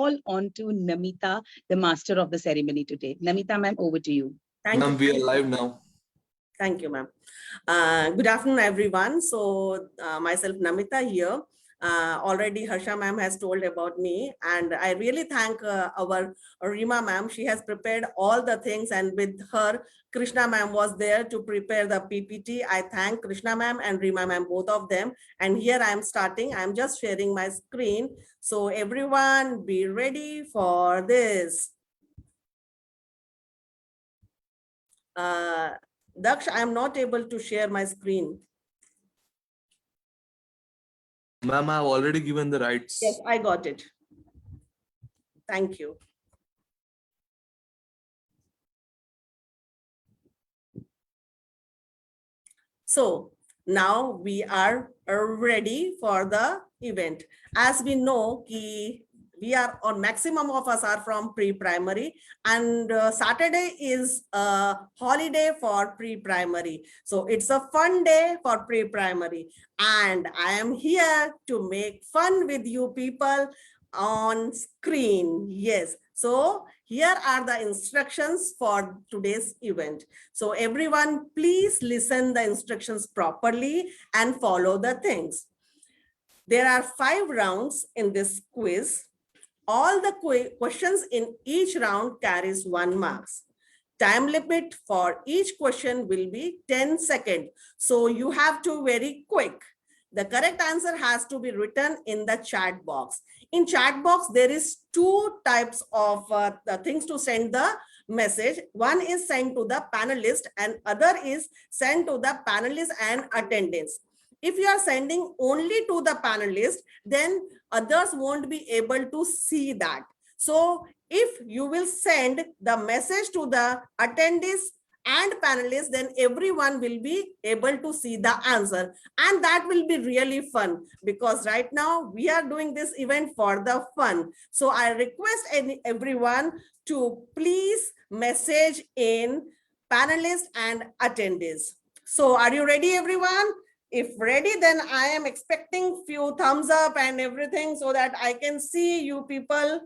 call on to Namita, the master of the ceremony today. Namita, ma'am, over to you. Thank Ma'am, you. we are live now. Thank you, ma'am. Good afternoon, everyone. So myself, Namita here. Already Harsha ma'am has told about me, and I really thank our Rima ma'am. She has prepared all the things, and with her, Krishna ma'am was there to prepare the PPT. I thank Krishna ma'am and Rima ma'am, both of them. And here I am starting. I am just sharing my screen. So everyone be ready for this. Daksh, I am not able to share my screen. Ma'am, I have already given the rights. Yes, I got it. Thank you. So now we are ready for the event. As we know, we are on maximum of us are from pre-primary, and Saturday is a holiday for pre-primary. So it's a fun day for pre-primary, and I am here to make fun with you people on screen. Yes. So here are the instructions for today's event. So everyone, please listen the instructions properly and follow the things. There are 5 rounds in this quiz. All the questions in each round carries 1 marks. Time limit for each question will be 10 seconds. So you have to very quick. The correct answer has to be written in the chat box. In chat box, there is 2 types of the things to send the message. One is sent to the panelist and other is sent to the panelist and attendance. If you are sending only to the panelist, then others won't be able to see that. So if you will send the message to the attendees and panelists, then everyone will be able to see the answer. And that will be really fun, because right now we are doing this event for the fun. So I request everyone to please message in panelists and attendees. So are you ready, everyone? If ready, then I am expecting few thumbs up and everything so that I can see you people.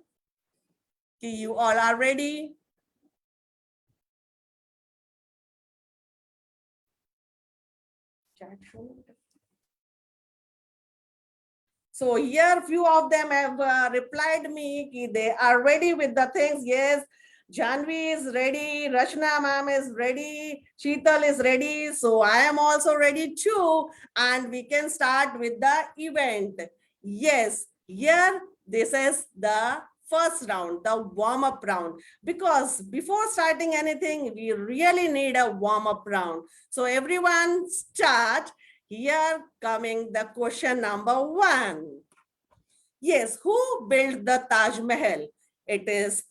You all are ready. So here few of them have replied me, they are ready with the things. Yes, Janvi is ready, Rachna ma'am is ready, Sheetal is ready. So I am also ready too. And we can start with the event. Yes, here this is the first round, the warm-up round. Because before starting anything, we really need a warm-up round. So everyone start. Here coming the question number 1. Yes, who built the Taj Mahal? It is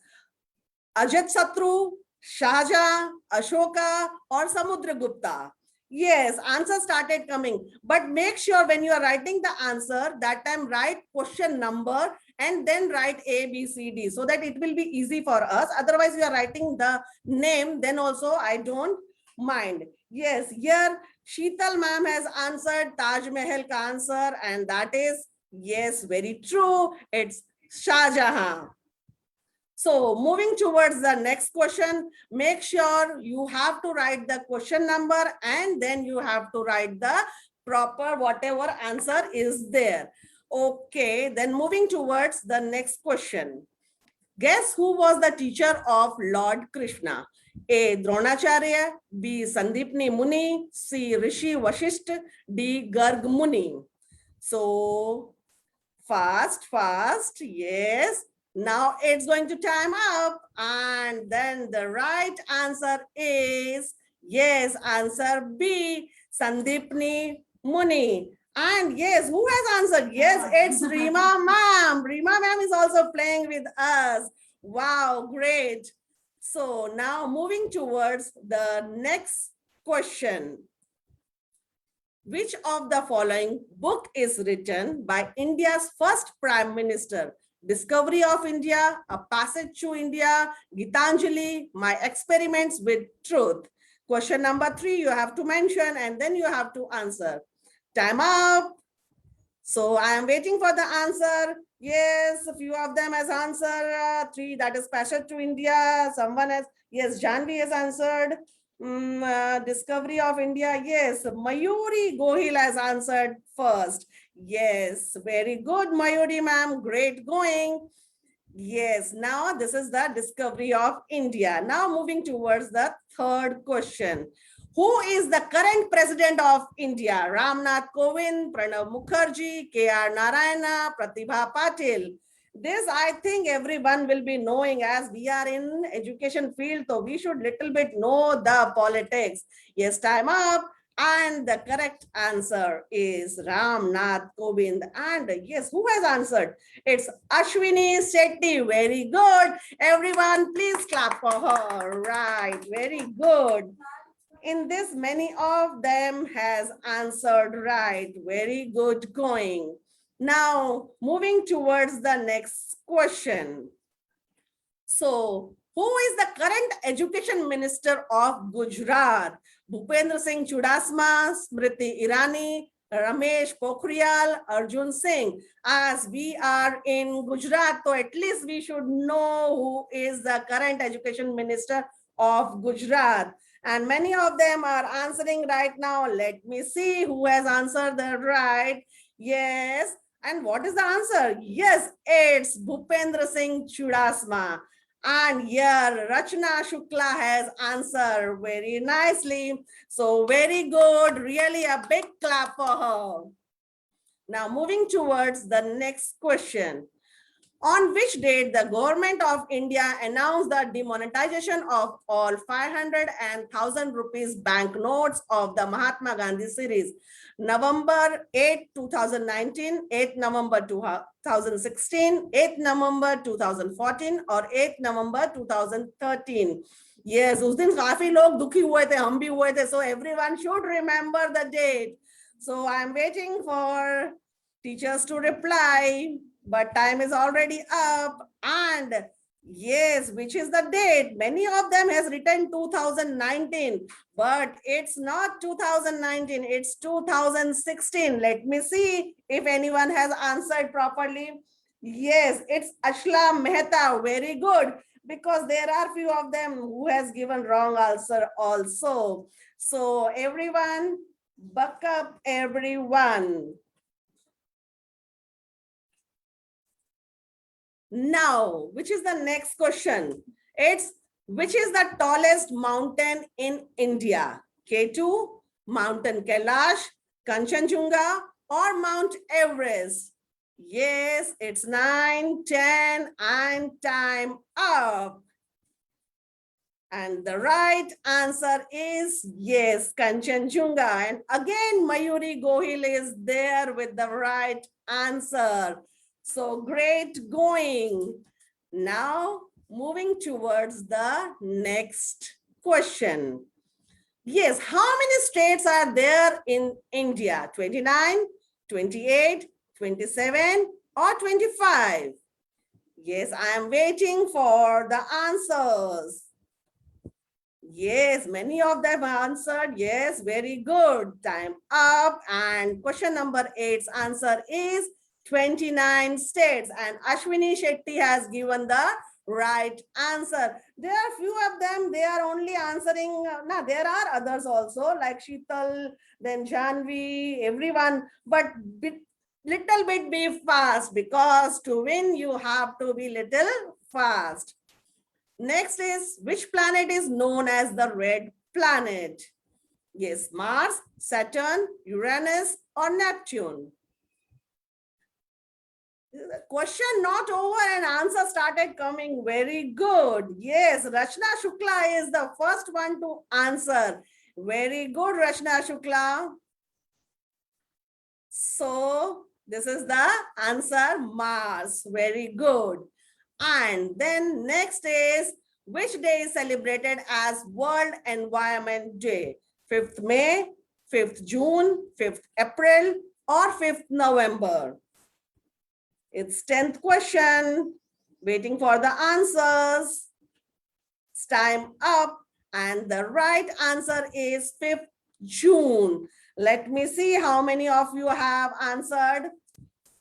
Ajatasattu, Shah Jahan, Ashoka, or Samudragupta? Yes, answer started coming. But make sure when you are writing the answer, that time write question number and then write A, B, C, D, so that it will be easy for us. Otherwise, we are writing the name, then also I don't mind. Yes, here Sheetal ma'am has answered Taj Mahal ka answer, and that is, yes, very true. It's Shah Jahan. So moving towards the next question, make sure you have to write the question number and then you have to write the proper whatever answer is there. Okay, then moving towards the next question. Guess who was the teacher of Lord Krishna? A. Dronacharya, B. Sandipni Muni, C. Rishi Vashisht, D. Garg Muni. So fast, yes. Now it's going to time up, and then the right answer is, yes, answer B, Sandipni Muni. And yes, who has answered? Yes, it's Rima ma'am. Rima ma'am is also playing with us. Wow, great. So now moving towards the next question. Which of the following book is written by India's first Prime Minister? Discovery of India, A Passage to India, Gitanjali, My Experiments with Truth. Question number 3, you have to mention and then you have to answer. Time up. So I am waiting for the answer. Yes, a few of them has answered. Three, that is passage to India. Someone has, yes, Janvi has answered. Discovery of India. Yes, Mayuri Gohil has answered first. Yes, very good, Mayuri ma'am. Great going. Yes, now this is the discovery of India. Now moving towards the third question. Who is the current president of India? Ramnath Kovind, Pranab Mukherjee, K.R. Narayana, Pratibha Patil. This I think everyone will be knowing as we are in education field, so we should little bit know the politics. Yes, time up. And the correct answer is Ramnath Kovind. And yes, who has answered? It's Ashwini Shetty. Very good. Everyone, please clap for her. Right. Very good. In this, many of them has answered right. Very good going. Now, moving towards the next question. So, who is the current education minister of Gujarat? Bhupendra Singh Chudasama, Smriti Irani, Ramesh Pokhriyal, Arjun Singh. As we are in Gujarat, so at least we should know who is the current education minister of Gujarat. And many of them are answering right now. Let me see who has answered the right. Yes. And what is the answer? Yes, it's Bhupendra Singh Chudasama. And here Rachna Shukla has answered very nicely. So very good, really a big clap for her. Now moving towards the next question. On which date the government of India announced the demonetization of all 500 and 1000 rupees banknotes of the Mahatma Gandhi series? November 8, 2019, 8 November 2016, 8 November 2014 or 8 November 2013. Yes, उस दिन काफी लोग दुखी हुए थे, हम भी हुए थे. So everyone should remember the date. So I am waiting for teachers to reply. But time is already up. And yes, which is the date? Many of them has written 2019, but it's not 2019, it's 2016. Let me see if anyone has answered properly. Yes, it's Ashla Mehta. Very good, because there are few of them who has given wrong answer also. So everyone, buck up everyone. Now, which is the next question? It's which is the tallest mountain in India? K2, Mountain Kailash, Kanchenjunga, or Mount Everest? Yes, it's 9, 10, and time up. And the right answer is yes, Kanchenjunga. And again, Mayuri Gohil is there with the right answer. So great going. Now moving towards the next question. Yes, how many states are there in India? 29, 28, 27, or 25? Yes, I am waiting for the answers. Yes, many of them answered. Yes, very good. Time up. And question number 8's answer is 29 states. And Ashwini Shetty has given the right answer. There are few of them, they are only answering. Now, there are others also like Sheetal, then Janvi, everyone. But little bit be fast, because to win, you have to be little fast. Next is, which planet is known as the red planet? Yes, Mars, Saturn, Uranus, or Neptune? Question not over and answer started coming. Very good. Yes, Rachna Shukla is the first one to answer. Very good, Rachna Shukla. So this is the answer, Mars. Very good. And then next is, which day is celebrated as World Environment Day? 5th May, 5th June, 5th April, or 5th November? It's 10th question. Waiting for the answers. It's time up. And the right answer is 5th June. Let me see how many of you have answered.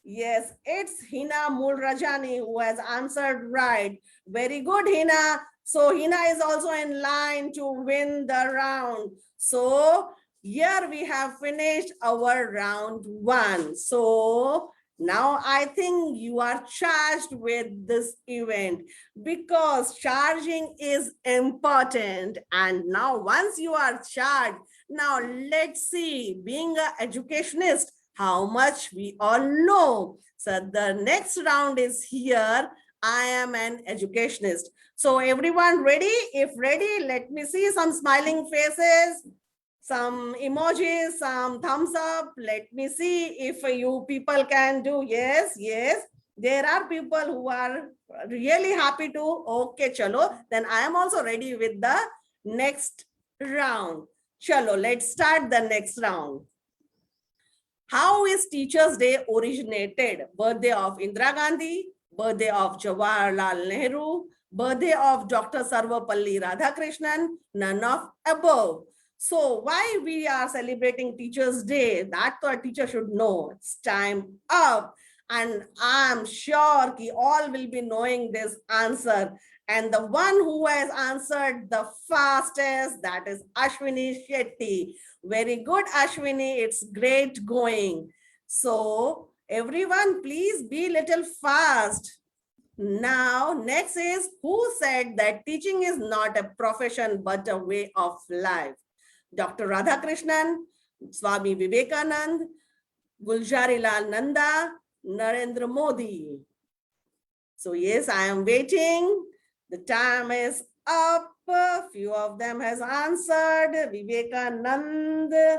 Yes, it's Hina Mulrajani who has answered right. Very good, Hina. So Hina is also in line to win the round. So here we have finished our round one. So now I think you are charged with this event because charging is important. And now once you are charged, now let's see, being an educationist, how much we all know. So the next round is here. I am an educationist. So everyone ready? If ready, let me see some smiling faces, some emojis, some thumbs up. Let me see if you people can do. Yes, yes. There are people who are really happy to. Okay, chalo. Then I am also ready with the next round. Chalo, let's start the next round. How is Teachers' Day originated? Birthday of Indira Gandhi, birthday of Jawaharlal Nehru, birthday of Dr. Sarvapalli Radhakrishnan, none of above. So why we are celebrating Teachers' Day? That a teacher should know. It's time up. And I'm sure ki all will be knowing this answer. And the one who has answered the fastest, that is Ashwini Shetty. Very good, Ashwini. It's great going. So everyone, please be little fast. Now, next is who said that teaching is not a profession but a way of life? Dr. Radhakrishnan, Swami Vivekanand, Gulzari Lal Nanda, Narendra Modi. So yes, I am waiting. The time is up. A few of them has answered. Vivekanand.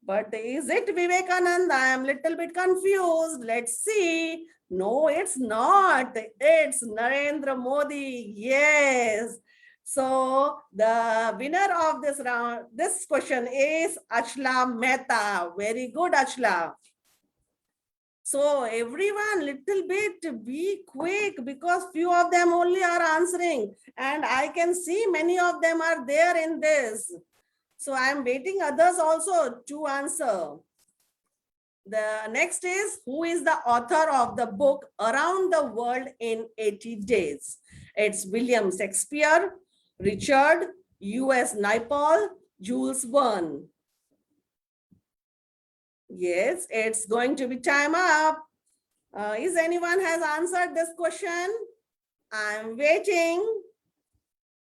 But is it Vivekanand? I am little bit confused. Let's see. No, it's not. It's Narendra Modi. Yes. So the winner of this round, this question is Achla Mehta. Very good, Achla. So everyone, little bit be quick because few of them only are answering and I can see many of them are there in this. So I am waiting others also to answer. The next is who is the author of the book Around the World in 80 Days? It's William Shakespeare, Richard, U.S. Naipaul, Jules Verne. Yes, it's going to be time up. Is anyone has answered this question? I'm waiting.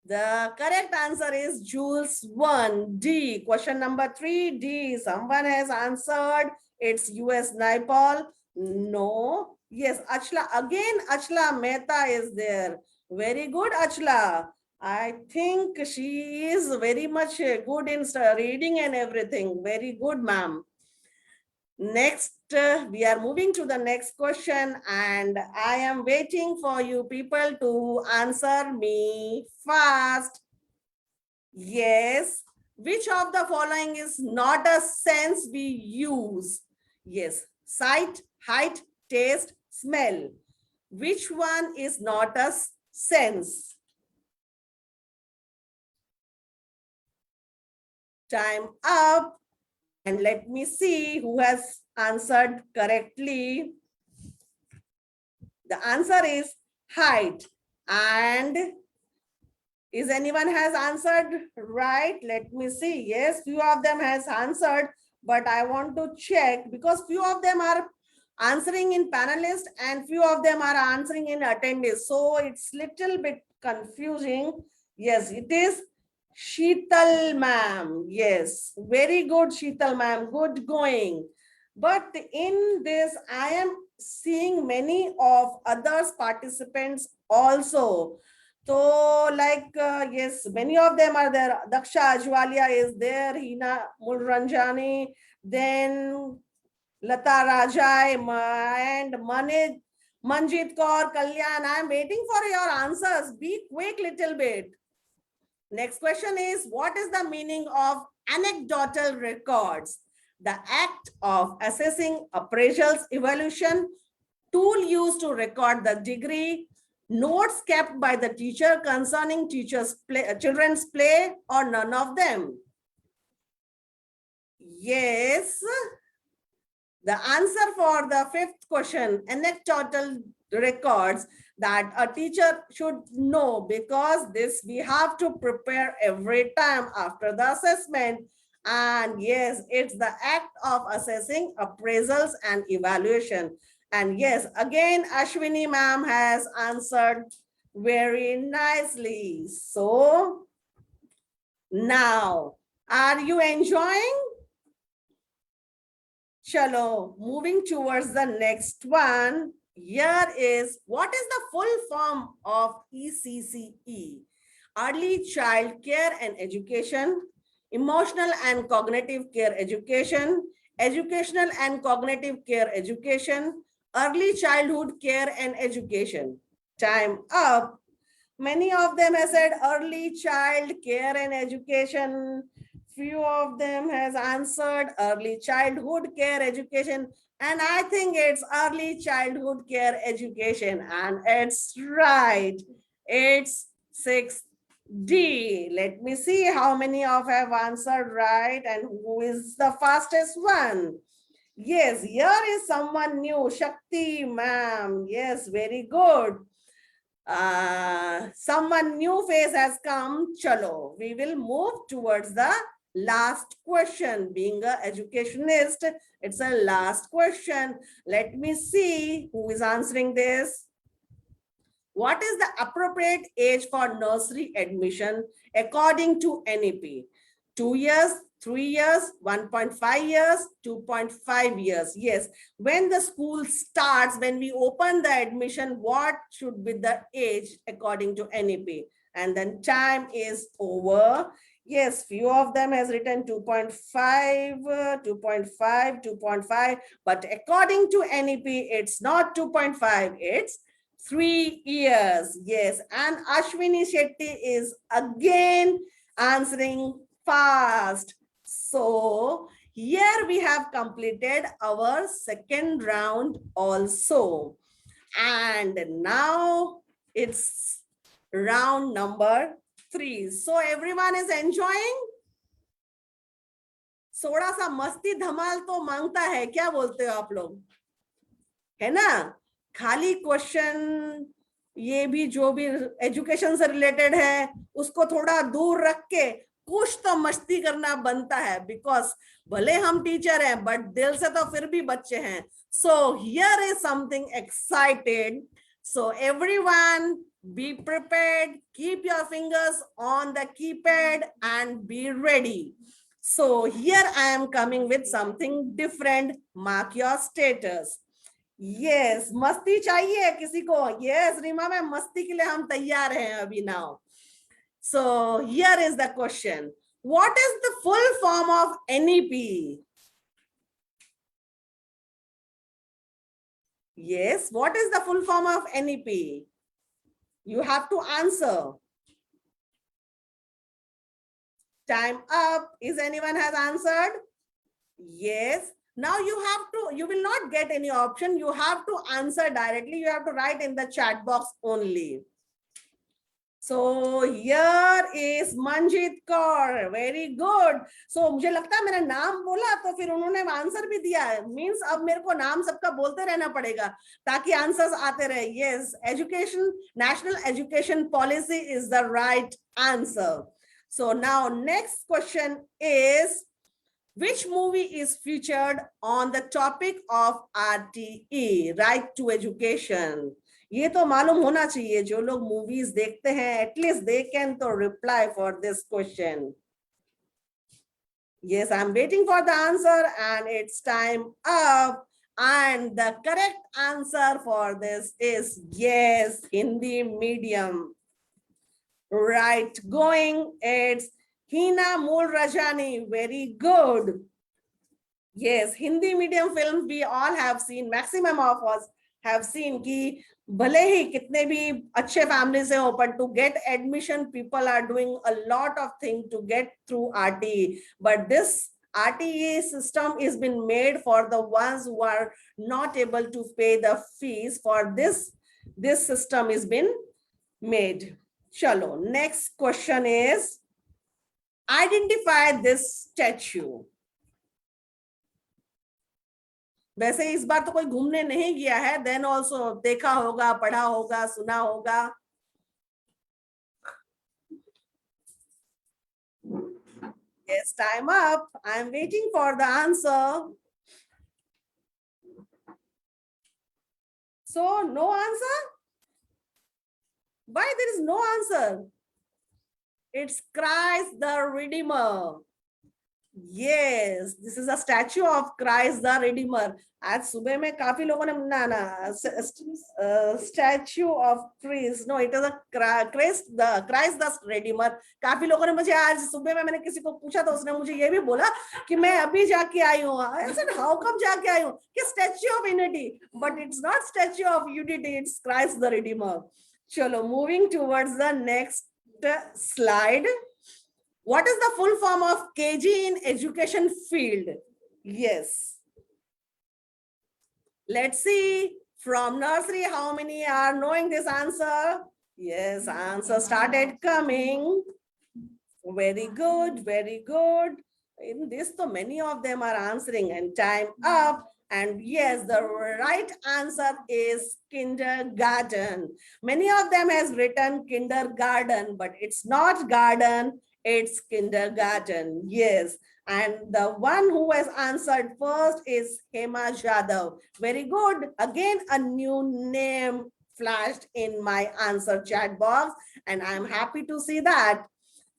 The correct answer is Jules Verne, D. Question number 3, D. Someone has answered. It's U.S. Naipaul. No. Yes, Achla. Again, Achla Mehta is there. Very good, Achla. I think she is very much good in reading and everything. Very good, ma'am. Next, we are moving to the next question and I am waiting for you people to answer me fast. Yes. Which of the following is not a sense we use? Yes. Sight, height, taste, smell. Which one is not a sense? Time up. And let me see who has answered correctly. The answer is height. And is anyone has answered right? Let me see. Yes, few of them has answered, but I want to check because few of them are answering in panelist and few of them are answering in attendees. So it's little bit confusing. Yes, it is Sheetal ma'am. Yes, very good, Sheetal ma'am. Good going. But in this, I am seeing many of others participants also. So like, yes, many of them are there. Daksha Ajwalia is there, Hina Mulranjani, then Lata Rajai and Manjit Kaur Kalyan. I am waiting for your answers. Be quick little bit. Next question is, what is the meaning of anecdotal records? The act of assessing appraisals, evaluation, tool used to record the degree, notes kept by the teacher concerning children's play, or none of them? Yes. The answer for the fifth question, anecdotal records that a teacher should know, because this we have to prepare every time after the assessment. And yes, it's the act of assessing appraisals and evaluation. And yes, again, Ashwini ma'am has answered very nicely. So now, are you enjoying? Chalo, moving towards the next one. Here is, what is the full form of ECCE? Early Child Care and Education, Emotional and Cognitive Care Education, Educational and Cognitive Care Education, Early Childhood Care and Education. Time up. Many of them have said early child care and education. Few of them has answered early childhood care education. And I think it's early childhood care education. And it's right. It's 6D. Let me see how many of have answered right and who is the fastest one. Yes, here is someone new. Shakti ma'am. Yes, very good. Someone new face has come. Chalo, we will move towards the last question. Being an educationist, it's a last question. Let me see who is answering this. What is the appropriate age for nursery admission according to NEP? 2 years, 3 years, 1.5 years, 2.5 years. Yes, when the school starts, when we open the admission, what should be the age according to NEP? And then time is over. Yes, few of them has written 2.5, 2.5, 2.5, but according to NEP, it's not 2.5, it's 3 years. Yes, and Ashwini Shetty is again answering fast. So here we have completed our second round also. And now it's round number 3. So everyone is enjoying? थोड़ा सा मस्ती धमाल तो मांगता है, क्या बोलते हो आप लोग? है ना? खाली क्वेश्चन ये भी जो भी एजुकेशन से रिलेटेड है उसको थोड़ा दूर रख के कुछ तो मस्ती करना बनता है, बिकॉज भले हम टीचर हैं बट दिल से तो फिर भी बच्चे हैं. So here is something excited. So everyone be prepared, keep your fingers on the keypad and be ready. So here I am coming with something different. Mark your status. Yes, मस्ती चाहिए किसी को? Yes, रीमा मैम, मस्ती के लिए हम तैयार हैं अभी now. So here is the question. What is the full form of NEP? Yes, what is the full form of NEP? You have to answer. Time up. Is anyone has answered? Yes. Now you have to, you will not get any option. You have to answer directly. You have to write in the chat box only. So here is Manjit Kaur. Very good. So मुझे लगता है मैंने नाम बोला तो फिर उन्होंने answer भी दिया है. Means अब मेरे को नाम सबका बोलते रहना पड़ेगा ताकि आंसर्स आते रहे. Yes, education, national education policy is the right answer. So now next question is, which movie is featured on the topic of RTE, Right to Education? ये तो मालूम होना चाहिए. जो लोग मूवीज देखते हैं, at least they can to reply for this question. Yes, I'm waiting for the answer and it's time up. And the correct answer for this is yes, Hindi medium. Right, going, it's Hina Mool Rajani. Very good. Yes, Hindi medium films we all have seen. Maximum of us have seen कि भले ही कितने भी अच्छे family से हो, but to get admission, people are doing a lot of things to get through RTE. But this RTE system is been made for the ones who are not able to pay the fees. For this system is been made. Chalo, next question is, identify this statue. वैसे इस बार तो कोई घूमने नहीं गया है, then also देखा होगा, पढ़ा होगा, सुना होगा. Yes, time up. I am waiting for the answer. So, no answer? Why there is no answer? It's Christ the Redeemer. Yes, this is a statue of Christ the Redeemer. आज सुबह में काफी लोगों ने ना statue of Christ, no it is a Christ the Redeemer. काफी लोगों ने मुझे आज सुबह में, मैंने किसी को पूछा तो उसने मुझे ये भी बोला कि मैं अभी जाके आई हूँ. आई सेड हाउ कम जाके आई हूँ? कि Statue of Unity. But it's not Statue of Unity, it's Christ the Redeemer. चलो, moving towards the next slide. What is the full form of KG in education field? Yes. Let's see from nursery how many are knowing this answer. Yes, answer started coming. Very good, very good. In this, so many of them are answering, and time up. And yes, the right answer is kindergarten. Many of them has written kindergarten, but it's not garden, it's kindergarten. Yes. And the one who has answered first is Hema Jadhav. Very good. Again, a new name flashed in my answer chat box, and I'm happy to see that.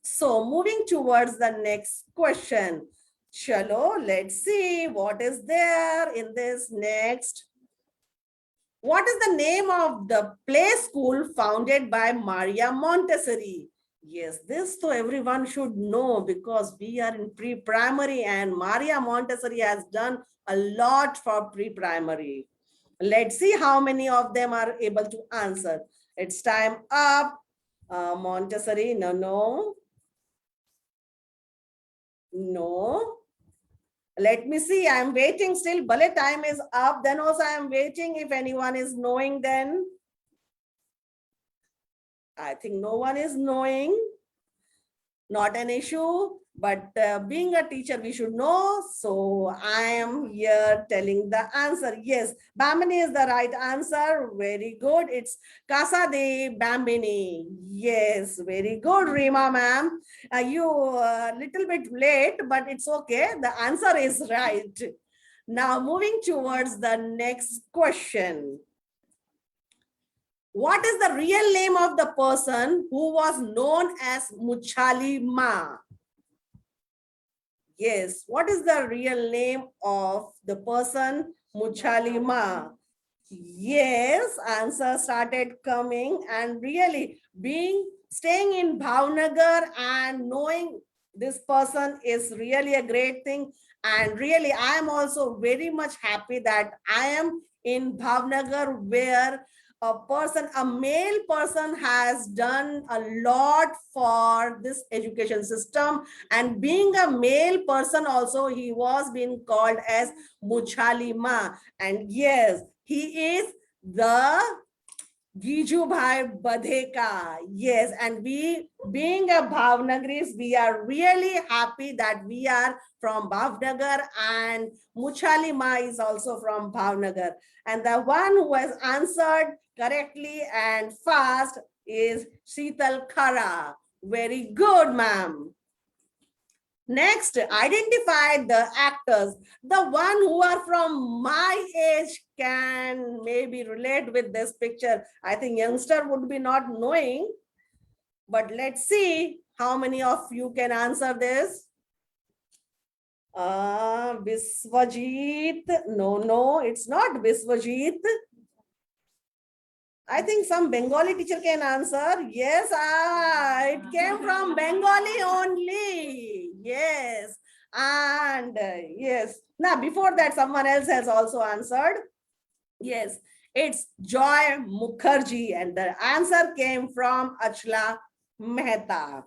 So moving towards the next question. Chalo, let's see what is there in this next. What is the name of the play school founded by Maria Montessori? Yes, this so everyone should know because we are in pre-primary and Maria Montessori has done a lot for pre-primary. Let's see how many of them are able to answer. It's time up. Montessori, no. No. Let me see. I'm waiting still. Ballet time is up. Then also I'm waiting if anyone is knowing then. I think no one is knowing. Not an issue. But being a teacher, we should know. So I am here telling the answer. Yes, Bambini is the right answer. Very good. It's Casa de Bambini. Yes, very good, Rima ma'am. You a little bit late, but it's okay. The answer is right. Now moving towards the next question. What is the real name of the person who was known as Muchali Ma? Yes, what is the real name of the person Muchali Ma? Yes, answer started coming, and really staying in Bhavnagar and knowing this person is really a great thing. And really, I am also very much happy that I am in Bhavnagar, where a male person has done a lot for this education system. And being a male person also, he was being called as Muchali Ma. And yes, he is the Gijubhai Badheka. Yes, and we, being a Bhavnagaris, we are really happy that we are from Bhavnagar, and Muchali Ma is also from Bhavnagar. And the one who has answered correctly and fast is Sheetal Khara. Very good, ma'am. Next, identify the actors. The one who are from my age can maybe relate with this picture. I think youngster would be not knowing, but let's see how many of you can answer this. Viswajit. No, it's not Viswajit. I think some Bengali teacher can answer. Yes, it came from Bengali only. Yes. And yes. Now, before that, someone else has also answered. Yes, it's Joy Mukherjee. And the answer came from Achla Mehta.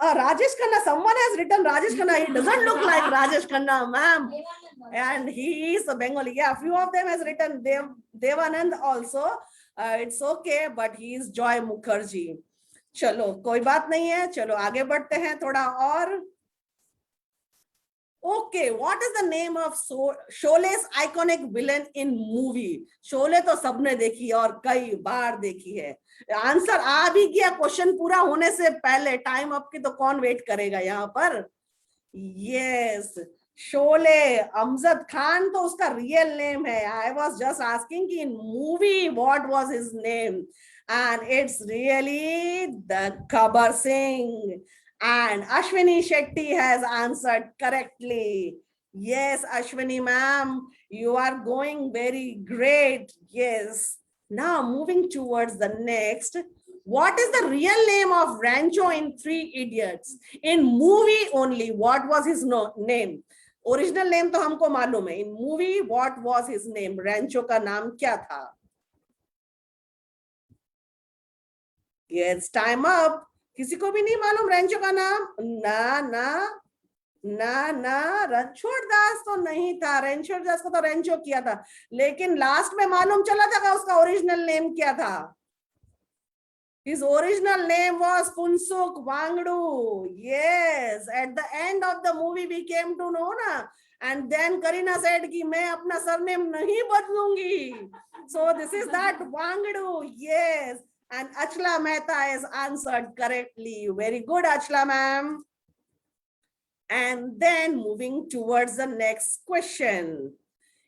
Rajesh Khanna, someone has written Rajesh Khanna. He doesn't look like Rajesh Khanna, ma'am. And he is a Bengali. Yeah, a few of them has written Devanand also. It's okay, but he is Joy Mukherjee. चलो कोई बात नहीं है, चलो आगे बढ़ते हैं थोड़ा और. Okay, what is the name of Shole's iconic villain in movie? Sholay तो सबने देखी है और कई बार देखी है. आंसर आ भी गया क्वेश्चन पूरा होने से पहले. टाइम अप की तो कौन वेट करेगा यहाँ पर? यस, शोले. अमजद खान तो उसका रियल नेम है. आई वॉज जस्ट आस्किंग कि in movie what was his name, and it's really the Gabbar Singh. And Ashwini Shetty has answered correctly. Yes, Ashwini ma'am, you are going very great. Yes. Now moving towards the next. What is the real name of Rancho in Three Idiots? In movie only, what was his name? Original name तो हमको मालूम है. In movie, what was his name? Rancho का नाम क्या था? Yes, time up. किसी को भी नहीं मालूम रेंचो का नाम? ना ना ना ना, रणछोड़ दास तो नहीं था. रणछोड़ दास को तो रेंचो किया था, लेकिन लास्ट में मालूम चला था कि उसका ओरिजिनल नेम क्या था. His original name was Punsuk Wangdu. Yes, at the end of the movie we came to know na, and then Karina said कि मैं अपना सरनेम नहीं बदलूंगी. So this is that Wangdu. Yes. And Achla Mehta has answered correctly. Very good, Achla ma'am. And then moving towards the next question.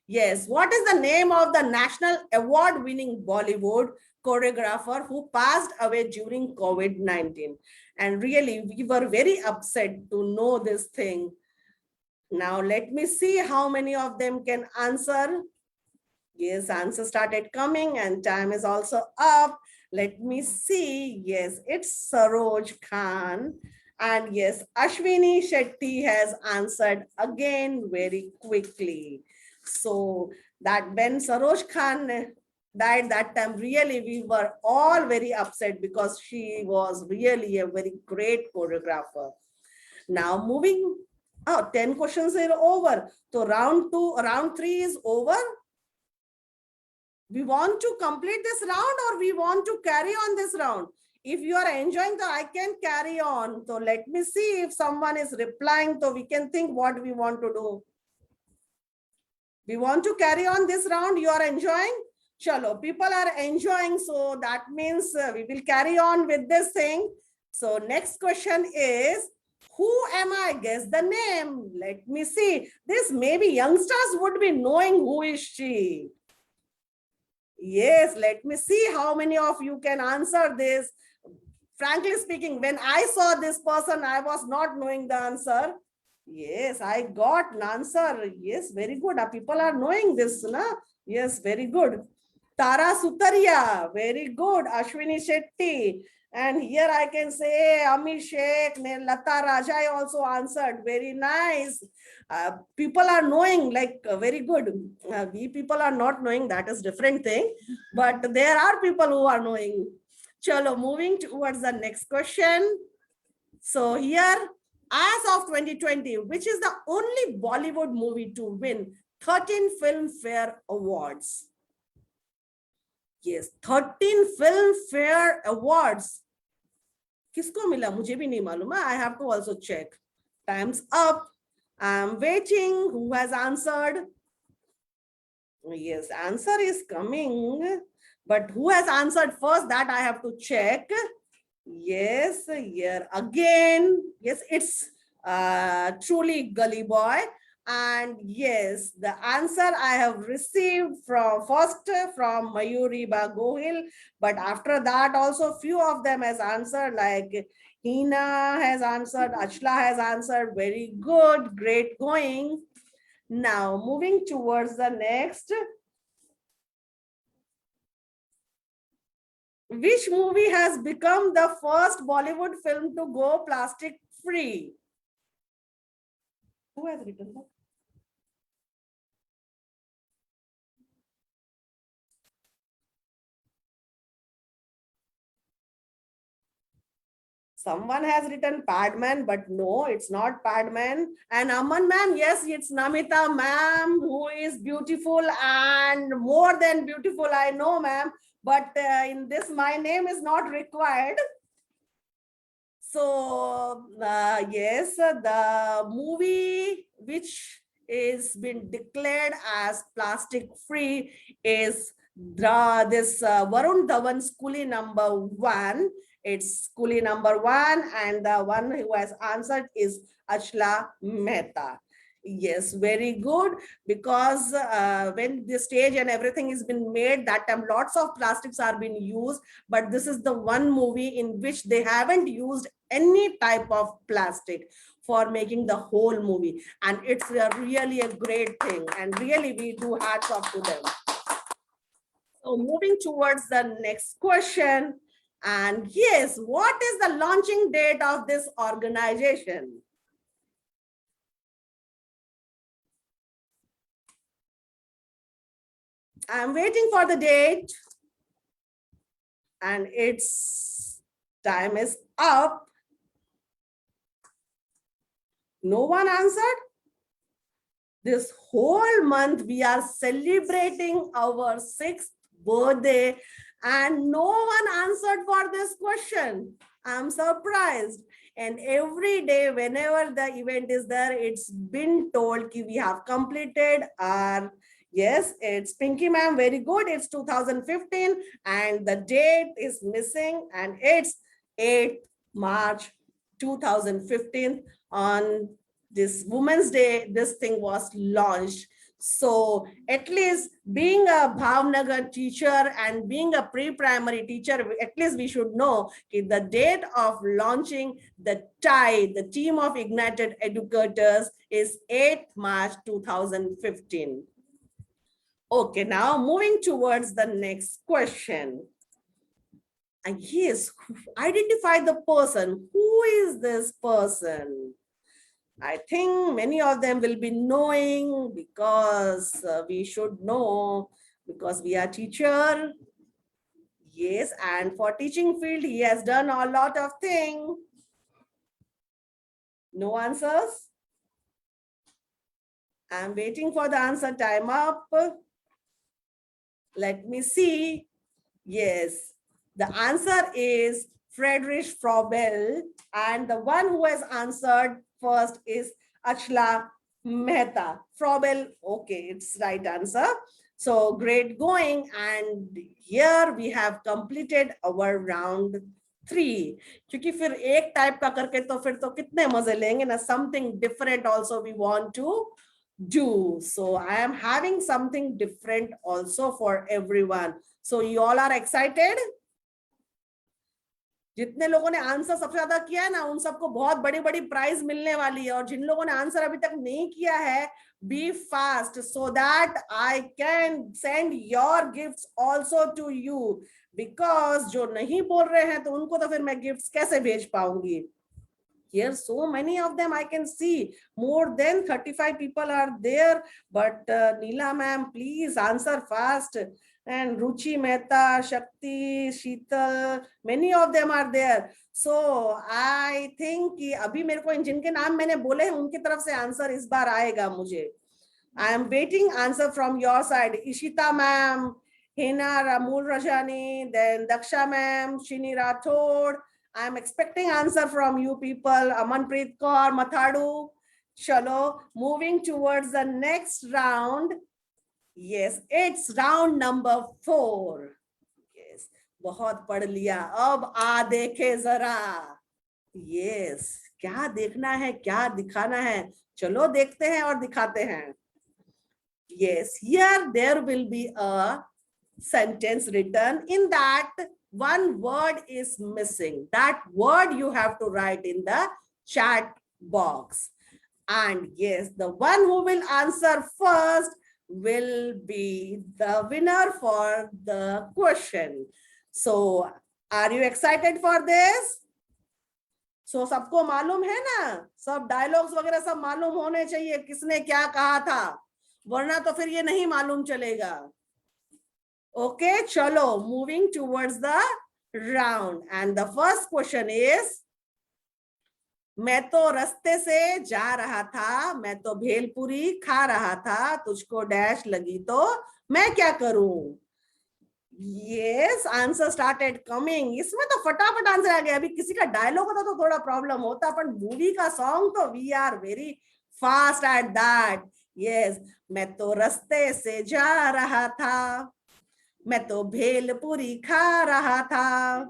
Yes, what is the name of the national award-winning Bollywood choreographer who passed away during COVID-19? And really, we were very upset to know this thing. Now, let me see how many of them can answer. Yes, answer started coming and time is also up. Let me see. Yes, it's Saroj Khan. And yes, Ashwini Shetty has answered again very quickly. So that when Saroj Khan died that time, really we were all very upset because she was really a very great choreographer. Now moving, 10 questions are over. So round 3 is over. We want to complete this round or we want to carry on this round? If you are enjoying, I can carry on. So let me see if someone is replying, so we can think what we want to do. We want to carry on this round. You are enjoying? Chalo, people are enjoying. So that means we will carry on with this thing. So next question is, who am I? Guess the name. Let me see. This maybe youngsters would be knowing who is she. Yes, let me see how many of you can answer this. Frankly speaking, when I saw this person, I was not knowing the answer. Yes, I got an answer. Yes, very good. People are knowing this, na? Yes, very good. Tara Sutaria, very good. Ashwini Shetty. And here I can say Ami Sheikh, Lata Rajai also answered. Very nice. People are knowing, like very good. We people are not knowing, that is different thing. But there are people who are knowing. Chalo, moving towards the next question. So here, as of 2020, which is the only Bollywood movie to win 13 Filmfare Awards? Yes, 13 Filmfare Awards. Kisko mila? Mujhe bhi nahi malum. I have to also check. Time's up. I'm waiting. Who has answered? Yes, answer is coming. But who has answered first? That I have to check. Yes, here again. Yes, it's truly Gully Boy. And yes, the answer I have received from Mayuri Bagohil, but after that also few of them has answered, like Hina has answered, Achla has answered. Very good, great going. Now moving towards the next. Which movie has become the first Bollywood film to go plastic free? Who has written that? Someone has written Padman, but no, it's not Padman. And Aman ma'am, yes, it's Namita ma'am, who is beautiful and more than beautiful, I know ma'am. But in this, my name is not required. So yes, the movie which is been declared as plastic free is this Varun Dhawan's Coolie #1. It's Coolie #1, and the one who has answered is Achla Mehta. Yes, very good, because when the stage and everything has been made, that time lots of plastics are being used, but this is the one movie in which they haven't used any type of plastic for making the whole movie, and it's really a great thing, and really we do hats off to them. So moving towards the next question, and yes, what is the launching date of this organization? I'm waiting for the date, and its time is up. No one answered. This whole month we are celebrating our 6th birthday, and no one answered for this question. I'm surprised. And every day, whenever the event is there, it's been told that we have completed our, yes, it's Pinky ma'am, very good. It's 2015, and the date is missing, and it's 8 March 2015 on this Women's Day, this thing was launched. So at least being a Bhavnagar teacher and being a pre-primary teacher, at least we should know the date of launching the TIE, the Team of Ignited Educators, is 8 March 2015. Okay, now moving towards the next question. And yes, identify the person. Who is this person? I think many of them will be knowing, because we should know, because we are teacher. Yes, and for teaching field, he has done a lot of things. No answers? I'm waiting for the answer. Time up. Let me see. Yes, the answer is Friedrich Frobel, and the one who has answered first is Achla Mehta. Frobel, okay, it's right answer. So great going, and here we have completed our round 3. क्योंकि फिर एक type का करके तो फिर तो कितने मजे लेंगे ना. Something different also we want to do. So I am having something different also for everyone. So you all are excited? जितने लोगों ने आंसर सबसे ज्यादा किया है ना, उन सबको बहुत बड़ी बड़ी प्राइज मिलने वाली है, और जिन लोगों ने आंसर अभी तक नहीं किया है, be fast so that I can send your gifts also to you, because जो नहीं बोल रहे हैं तो उनको तो फिर मैं गिफ्ट्स कैसे भेज पाऊंगी. Here so many of them I can see, more than 35 people are there, but Neela ma'am, please answer fast. And Ruchi Mehta, Shakti, Sheetal, many of them are there. So I think कि अभी मेरे को जिनके नाम मैंने बोले हैं उनकी तरफ से आंसर इस बार आएगा मुझे. I am waiting answer from your side. Ishita ma'am, Hina Ramul Rajani, then Daksha ma'am, Shini Rathod. I am expecting answer from you people. Amanpreet Kaur, Mathadu. Chalo, moving towards the next round. Yes, it's round number 4. Yes, बहुत पढ़ लिया. अब आ देखे जरा. Yes, क्या देखना है, क्या दिखाना है. चलो देखते हैं और दिखाते हैं. Yes, here there will be a sentence written. In that, one word is missing. That word you have to write in the chat box. And yes, the one who will answer first will be the winner for the question. So, are you excited for this? So, सबको मालूम है ना? सब dialogues वगैरह सब मालूम होने चाहिए किसने क्या कहा था, वरना तो फिर ये नहीं मालूम चलेगा. Okay, chalo, moving towards the round. And the first question is, मैं तो रास्ते से जा रहा था, मैं तो भेलपुरी खा रहा था, तुझको डैश लगी तो मैं क्या करूं? Yes, answer started coming. इसमें तो फटाफट आंसर आ गया. अभी किसी का डायलॉग होता तो थोड़ा प्रॉब्लम होता, पर मूवी का सॉन्ग तो we are very fast at that. Yes, मैं तो रास्ते से जा रहा था, मैं तो भेलपुरी खा रहा था,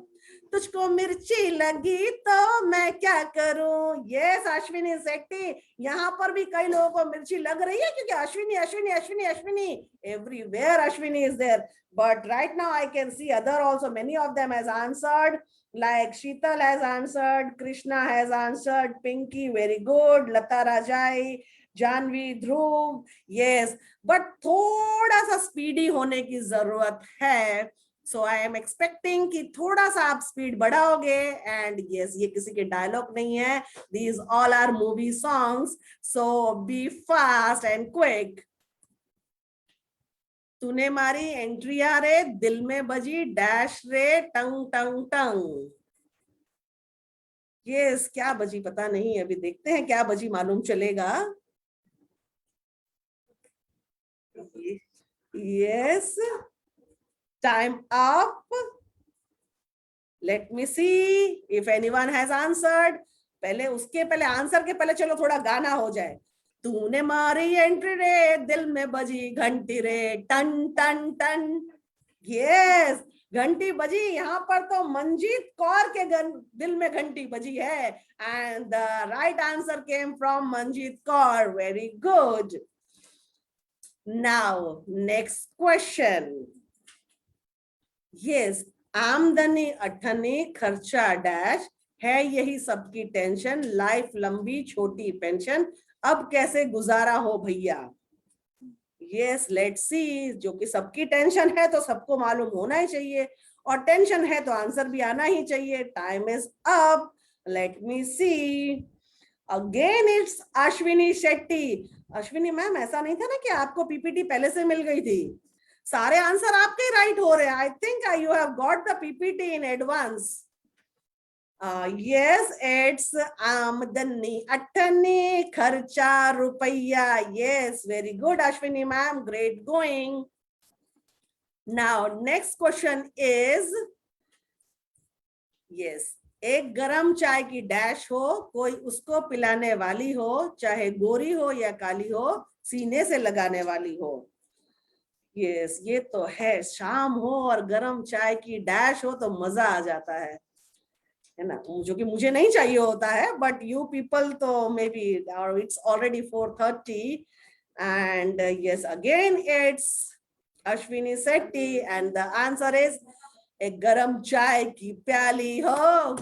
तुझको मिर्ची लगी तो मैं क्या करूं. यस, अश्विनी सेट्टी. यहाँ पर भी कई लोगों को मिर्ची लग रही है क्योंकि Ashwini Ashwini Ashwini Ashwini everywhere Ashwini is there. But right now I can see other also, many of them has answered, like Sheetal has answered, Krishna has answered, Pinky very good, Lata Rajai, Janvi, Dhruv, yes, but थोड़ा सा speedy होने की जरूरत है. So I am expecting कि थोड़ा सा आप स्पीड बढ़ाओगे. And yes, ये किसी के डायलॉग नहीं है, these all are movie songs, so be fast and quick. तूने मारी एंट्री आ रे, दिल में बजी डैश रे, टंग टंग टंग. यस, क्या बजी पता नहीं, अभी देखते हैं क्या बजी, मालूम चलेगा. Yes, time up. Let me see if anyone has answered. पहले उसके पहले आंसर के पहले चलो थोड़ा गाना हो जाए. तूने मारी एंट्री रे, दिल में बजी घंटी रे, टन टन टन. यस, घंटी बजी. यहाँ पर तो मंजीत कौर के दिल में घंटी बजी है. And the right answer came from Manjeet Kaur. Very good. Now next question. Yes, आमदनी अठनी खर्चा डैश है, यही सबकी टेंशन, लाइफ लंबी छोटी पेंशन, अब कैसे गुजारा हो भैया. Yes, let's see. जो कि सबकी टेंशन है तो सबको मालूम होना ही चाहिए, और टेंशन है तो आंसर भी आना ही चाहिए. Time is up. Let me see. Again it's Ashwini Shetty. Ashwini ma'am, ऐसा नहीं था ना कि आपको पीपीटी पहले से मिल गई थी. सारे आंसर आपके राइट हो रहे हैं. I think you have got the PPT in advance. Yes, it's आमदनी अठनी खर्चा रुपया. Yes, very good Ashwini ma'am, great going. Now next question is, yes, एक गरम चाय की डैश हो, कोई उसको पिलाने वाली हो, चाहे गोरी हो या काली हो, सीने से लगाने वाली हो. Yes, ये तो है. शाम हो और गरम चाय की डैश हो तो मजा आ जाता है ना, जो कि मुझे नहीं चाहिए होता है, बट यू पीपल तो मे बी, और it's already 4:30. And yes, again it's Ashwini Setty and the answer is एक गरम चाय की प्याली हो,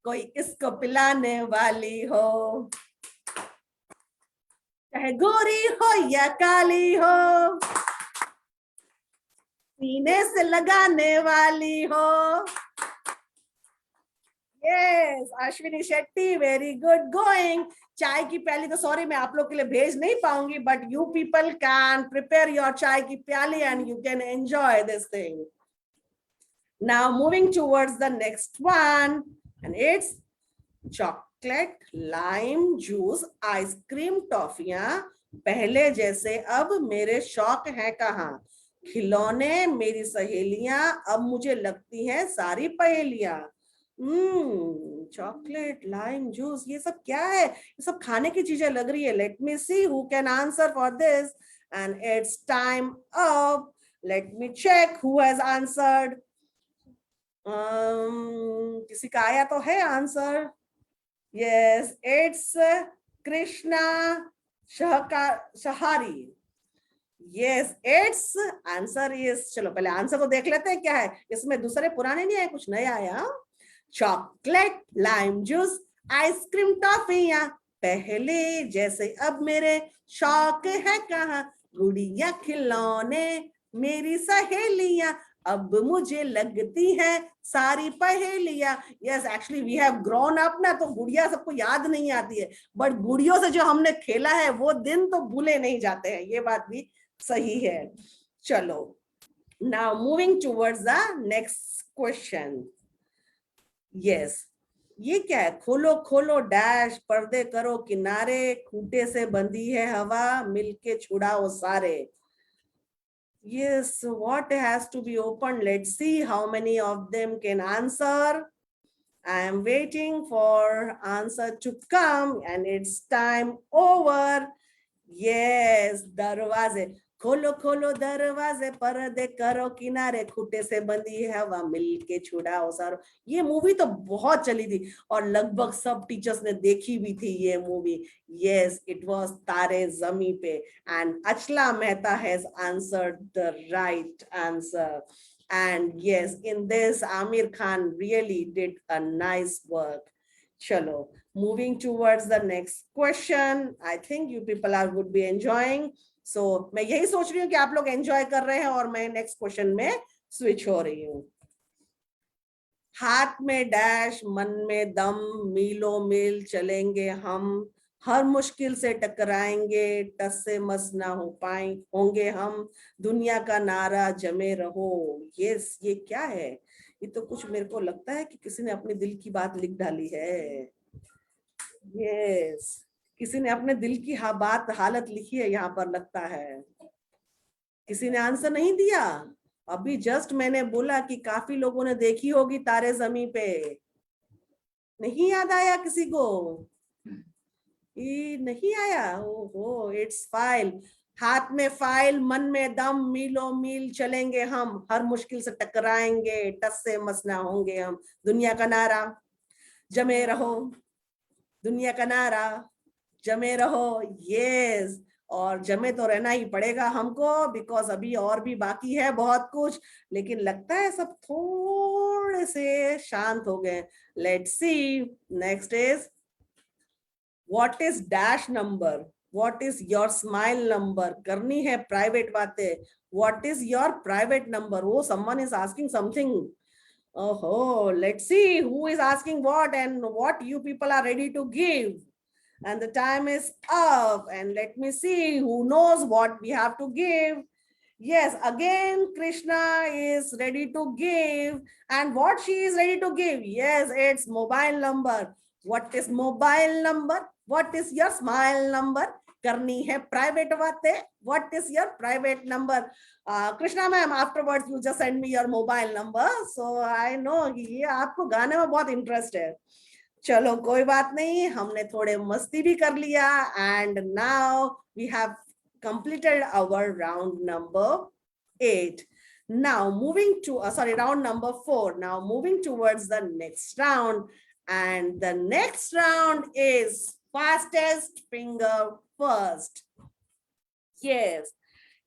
कोई इसको पिलाने वाली हो, चाहे गोरी हो या काली हो, सीने से लगाने वाली हो. Yes, Ashwini Shetty, very good going. चाय की प्याली तो सॉरी मैं आप लोग के लिए भेज नहीं पाऊंगी, but you people can prepare your चाय की प्याली and you can enjoy this thing. Now moving towards the next one, and it's chocolate, lime juice, ice cream, टॉफियां, पहले जैसे अब मेरे शौक हैं कहाँ, खिलौने मेरी सहेलियां, अब मुझे लगती हैं सारी पहेलियां. चॉकलेट, लाइम जूस, ये सब क्या है, ये सब खाने की चीजें लग रही है. Let me see who can answer for this. And it's time up. Let me check who has answered. किसी का आया तो है answer. Yes, it's Krishna Shahari. Yes, it's answer is, चलो पहले आंसर तो देख लेते हैं क्या है इसमें. दूसरे पुराने नहीं आए, कुछ नया आया. चॉकलेट, लाइम जूस, आइसक्रीम, टॉफियां, पहले जैसे अब मेरे शौक है कहाँ, गुड़िया खिलौने मेरी सहेलियां, अब मुझे लगती है सारी पहेलियां. Yes, actually we have grown up ना, तो गुड़िया सबको याद नहीं आती है, बट गुड़ियों से जो हमने खेला है वो दिन तो भूले नहीं जाते हैं. ये बात भी सही है. चलो, now moving towards the next question. Yes, ये क्या है, खोलो खोलो डैश, पर्दे करो किनारे, खूंटे से बंधी है हवा, मिलके छुड़ाओ सारे. Yes, so what has to be opened? Let's see how many of them can answer. I am waiting for answer to come and it's time over. Yes, दरवाजे खोलो खोलो दरवाजे पर्दे करो किनारे खूटे से बंदी है हवा मिल के छुड़ाओ सारो। ये मूवी तो बहुत चली थी और लगभग सब टीचर्स ने देखी भी थी ये मूवी। यस, इट वाज तारे जमी पे and Achala Mehta has answered the right answer. And yes, in this, Amir Khan really did a nice work. Chalo, moving towards the next question. I think you people are would be enjoying. So मैं यही सोच रही हूँ कि आप लोग enjoy कर रहे हैं और मैं next question में switch हो रही हूँ. हाथ में डैश मन में दम मीलों मील चलेंगे हम हर मुश्किल से टकराएंगे टस से मस ना हो पाए होंगे हम दुनिया का नारा जमे रहो. यस, ये क्या है? ये तो कुछ मेरे को लगता है कि किसी ने अपने दिल की बात लिख डाली है. यस, किसी ने अपने दिल की बात हालत लिखी है यहाँ पर लगता है. किसी ने आंसर नहीं दिया. अभी जस्ट मैंने बोला कि काफी लोगों ने देखी होगी तारे जमी पे. नहीं याद आया किसी को? ये नहीं आया. ओहो, इट्स फाइल. हाथ में फाइल मन में दम मीलों मील चलेंगे हम हर मुश्किल से टकराएंगे टस से मस ना होंगे हम दुनिया का नारा जमे रहो. दुनिया का नारा जमे रहो. यस, और जमे तो रहना ही पड़ेगा हमको बिकॉज अभी और भी बाकी है बहुत कुछ. लेकिन लगता है सब थोड़े से शांत हो गए. Let's see. Next is what is dash number. What is your smile number. करनी है प्राइवेट बातें. What is your private number. वो someone is asking something. Oh, let's see who is asking what and what you people are ready to give. And the time is up and let me see who knows what we have to give. Yes, again Krishna is ready to give. And what she is ready to give? Yes, it's mobile number. What is mobile number? What is your smile number? करनी है private बातें. What is your private number? Krishna ma'am, afterwards you just send me your mobile number. So I know ये आपको गाने में बहुत interest है. चलो कोई बात नहीं, हमने थोड़े मस्ती भी कर लिया. And now we have completed our round number 8. Now moving to round number 4. Now moving towards the next round. And the next round is fastest finger first. Yes,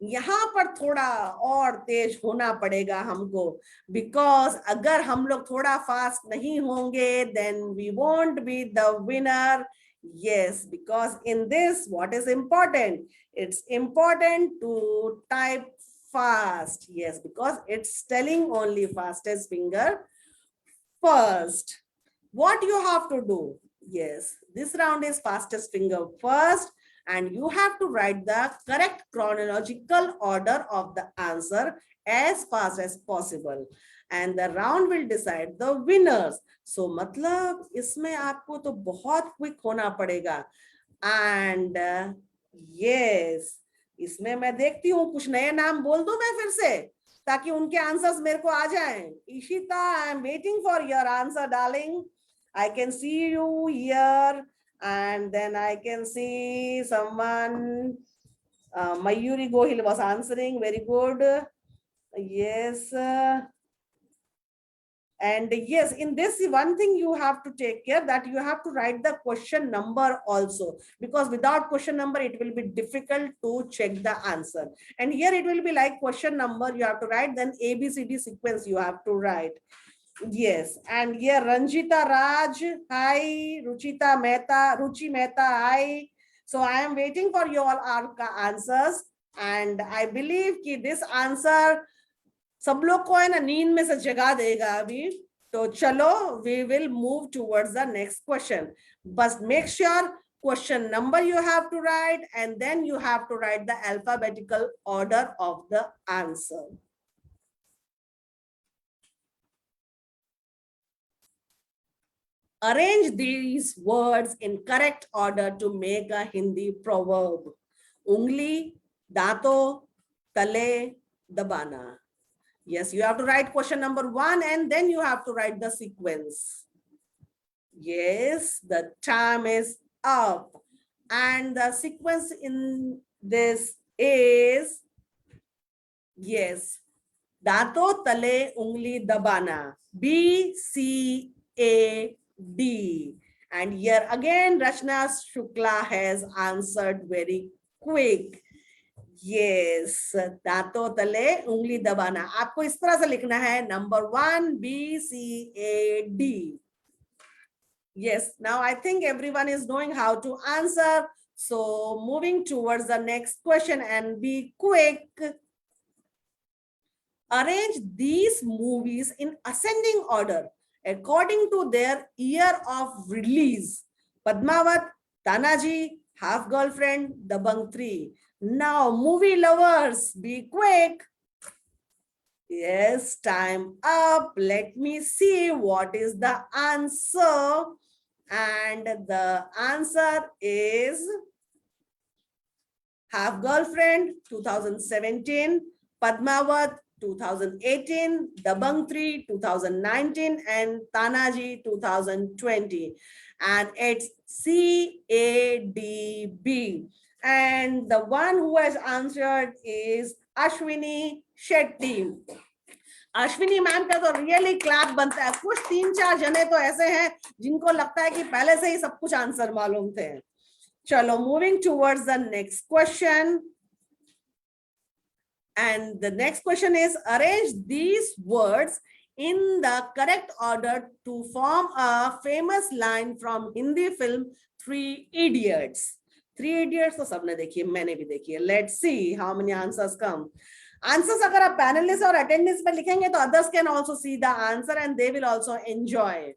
यहाँ पर थोड़ा और तेज होना पड़ेगा हमको बिकॉज अगर हम लोग थोड़ा फास्ट नहीं होंगे then we won't be the winner. Yes, because in this what is important? It's important to type fast. Yes, because it's telling only fastest finger first. What you have to do? Yes, this round is fastest finger first. And you have to write the correct chronological order of the answer as fast as possible. And the round will decide the winners. So मतलब इसमें आपको तो बहुत quick होना पड़ेगा. And yes, इसमें मैं देखती हूँ कुछ नए नाम बोल दूं मैं फिर से ताकि उनके आंसर्स मेरे को आ जाएं. Ishita, I am waiting for your answer, darling. I can see you here. And then I can see someone, Mayuri Gohil was answering, very good. Yes. And yes, in this one thing you have to take care that you have to write the question number also, because without question number, it will be difficult to check the answer. And here it will be like question number you have to write, then ABCD sequence you have to write. Yes, and here Ranjita Raj, hi, Ruchita Mehta, Ruchi Mehta, hi. So I am waiting for your answers, and I believe कि this answer सब लोग को है ना नींद में से जगा देगा अभी. तो चलो, we will move towards the next question. But make sure question number you have to write, and then you have to write the alphabetical order of the answer. Arrange these words in correct order to make a Hindi proverb. Ungli, dato, tale, Dabana. Yes, you have to write question number 1 and then you have to write the sequence. Yes, the time is up. And the sequence in this is, yes, Dato Tale Ungli Dabana. BCAD. And here again, Rachna Shukla has answered very quick. Yes, दांतों तले उंगली दबाना. आपको इस तरह से लिखना है. Number 1, BCAD. Yes, now I think everyone is knowing how to answer. So moving towards the next question and be quick. Arrange these movies in ascending order according to their year of release. Padmavat, Tanaji, Half Girlfriend, Dabang 3. Now, movie lovers, be quick. Yes, time up. Let me see what is the answer. And the answer is Half Girlfriend 2017, Padmavat 2018, Dabang 3 2019, and Tanaji 2020. And it's CADB. And the one who has answered is Ashwini Shetty. Ashwini ma'am का तो really clap बनता है. कुछ 3-4 जने तो ऐसे हैं जिनको लगता है कि पहले से ही सब कुछ आंसर मालूम थे. चलो, moving towards the next question. And the next question is, arrange these words in the correct order to form a famous line from Hindi film Three Idiots. Three Idiots तो सबने देखी है, मैंने भी देखी है. Let's see how many answers come. Answers अगर आप पैनलिस्ट और अटेंडेंस में लिखेंगे तो others can also see the answer and they will also enjoy.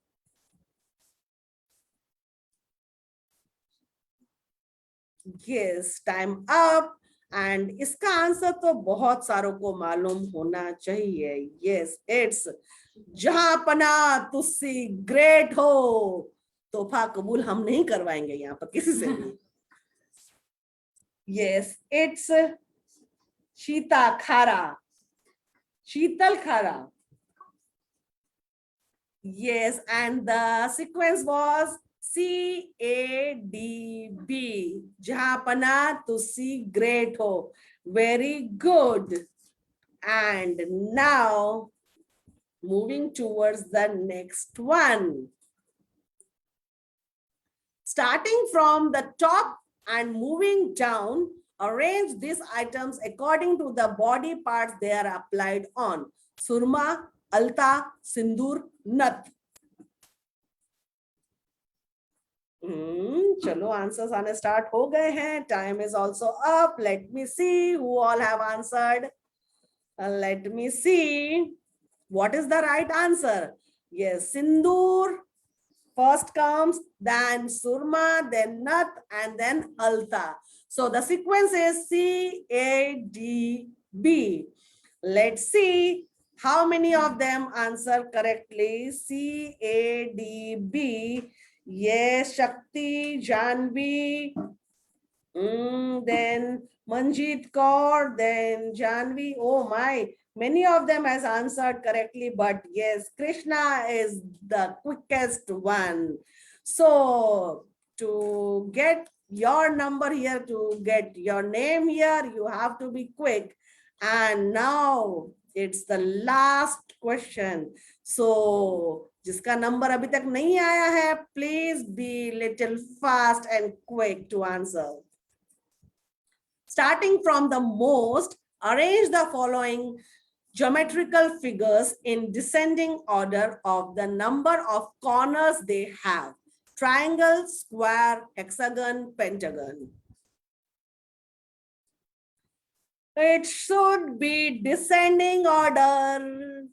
Yes, time up. And इसका आंसर तो बहुत सारों को मालूम होना चाहिए. Yes, it's जहां पना तुसी ग्रेट हो. तोहफा कबूल हम नहीं करवाएंगे यहाँ पर किसी से भी. Yes, it's शीता खारा, शीतल खारा. Yes, and the sequence was CADB. जहां पना तुसी great हो. Very good. And now moving towards the next one. Starting from the top and moving down, arrange these items according to the body parts they are applied on. Surma, alta, sindoor, nat. चलो, answers आने start हो गए हैं. Time is also up. Let me see who all have answered. Late me see what is the right answer. Yes, Sindoor first comes, then surma, then nat, and then alta. So the sequence is CADB. Let's see how many of them answer correctly. CADB. Yes, Shakti, Janvi, then Manjeet Kaur, then Janvi. Oh my, many of them has answered correctly, but yes, Krishna is the quickest one. So to get your number here, to get your name here, you have to be quick. And now it's the last question. So जिसका number अभी तक नहीं आया है, please be little fast and quick to answer. Starting from the most, arrange the following geometrical figures in descending order of the number of corners they have. Triangle, square, hexagon, pentagon. It should be descending order.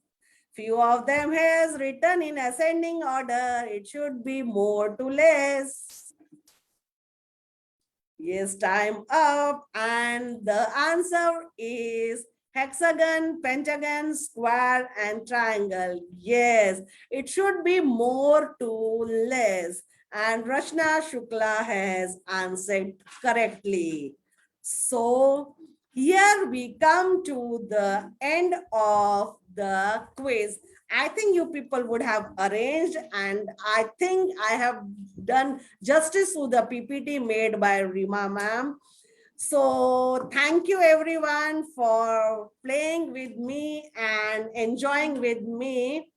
Few of them has written in ascending order. It should be more to less. Yes, time up. And the answer is hexagon, pentagon, square, and triangle. Yes, it should be more to less. And Rachna Shukla has answered correctly. So here we come to the end of the quiz. I think you people would have arranged, and I think I have done justice to the PPT made by Rima ma'am. So thank you everyone for playing with me and enjoying with me.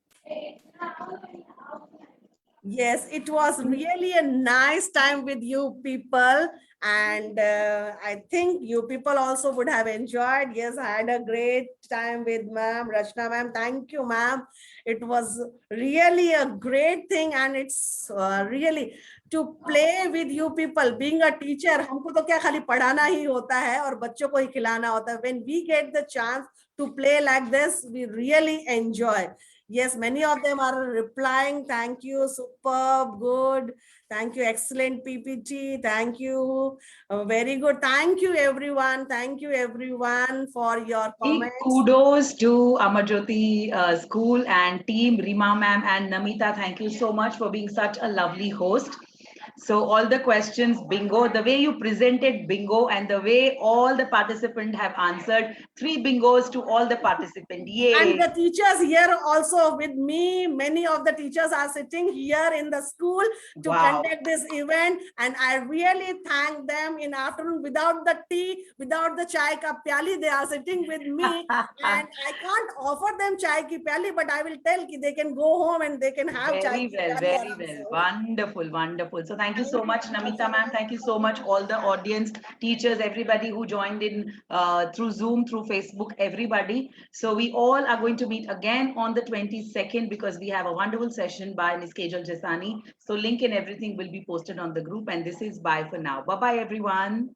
Yes, it was really a nice time with you people. And I think you people also would have enjoyed. Yes, I had a great time with ma'am, Rachna ma'am. Thank you, ma'am. It was really a great thing. And it's really to play with you people. Being a teacher, हमको तो क्या खाली पढ़ाना ही होता है और बच्चों को ही खिलाना होता है. When we get the chance to play like this, we really enjoy. Yes, many of them are replying. Thank you. Superb. Good. Thank you. Excellent PPT. Thank you. Very good. Thank you, everyone. Thank you, everyone, for your Big comments. kudos to Amarjyoti School and team, Rima ma'am and Namita. Thank you so much for being such a lovely host. So all the questions, bingo, the way you presented bingo and the way all the participants have answered, 3 bingos to all the participants. Yay. And the teachers here also with me, many of the teachers are sitting here in the school to Wow. conduct this event. And I really thank them in afternoon without the tea, without the chai ka pyali, they are sitting with me. And I can't offer them chai ki pyali, but I will tell ki they can go home and they can have chai Very ki well, pyali very aram well. se. Wonderful, wonderful. So thank you so much, Namita ma'am. Thank you so much, all the audience, teachers, everybody who joined in through Zoom, through Facebook, everybody. So we all are going to meet again on the 22nd because we have a wonderful session by Ms. Kejal Jasani. So link and everything will be posted on the group. And this is bye for now. Bye-bye, everyone.